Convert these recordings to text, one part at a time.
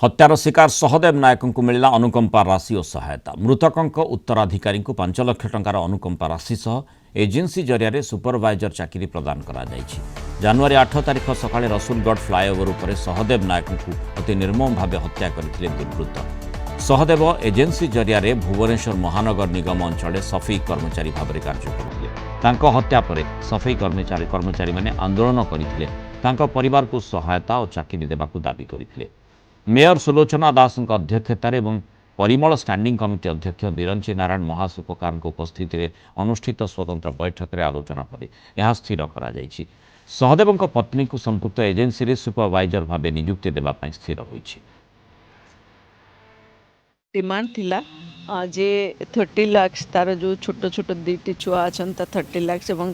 हत्यार शिकार सहदेव नायक को मिला अनुकंपा राशि और सहायता। मृतकों उत्तराधिकारी को 5 लाख टंकार अनुकंपा राशि सह एजेंसी जरिया सुपरवाइजर चाकरी प्रदान करा जायछि। जनवरी 8 तारिख सकाळे रसुलगढ़ फ्लाईओवर उपर सहदेव नायक को अति निर्मम भाव हत्या करथिले दुर्वृत्त। सहदेव एजेंसी जरिया भुवनेश्वर महानगर निगम अंचल सफाई कर्मचारी भाव में कार्य करथिले। हत्या पर सफाई कर्मचारी माने आंदोलन करथिले। परिवार को सहायता और चाकरी देबाकू दाबी करथिले। मेयर सुलोचना दास अध्यक्षतार और परिमल स्टैंडिंग कमिटी अध्यक्ष बिरंची नारायण महासुपकार उपस्थित अनुष्ठित स्वतंत्र बैठक में आलोचना पर यह स्थिर कर सहदेव पत्नी को संपुक्त एजेंसी सुपरवाइजर भाव नियुक्ति देवाई स्थिर होईछि। डिमांड थिला जे 30 लाख तार जो छोट छोट दीटी छुआ अच्छा 30 लाख एवं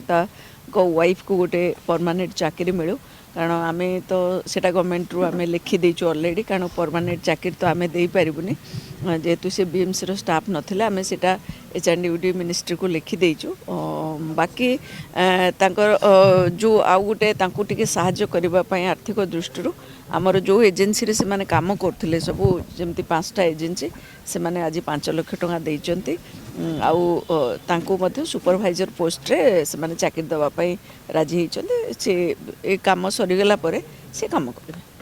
वाइफ को गोटे परमानेंट चाकरी मिलू। कारण आम तो सेटा गवर्नमेंट रू आम लिखी देचु ऑलरेडी। कारण परमानेंट चाकरी तो आम दे पारिबुनी जेहेतु से बीएमसी रो स्टाफ नथिला आम सेटा एचआरडी मिनिस्ट्री को लिखी देचु। बाकी तांकर जो आउ गोटे तांको टिके सहाय्य करबा पई आर्थिक दृष्टि आमर जो एजेंसी रे से माने काम करथिले सबु जेमती 5टा एजेंसी से माने आज 5 लाख टंका देइचंती। आउ तांको मध्य सुपरवाइजर पोस्ट रे से माने चाकरी दवा पई राजी होइचंती। से ए काम सरीगला परे से काम करबे।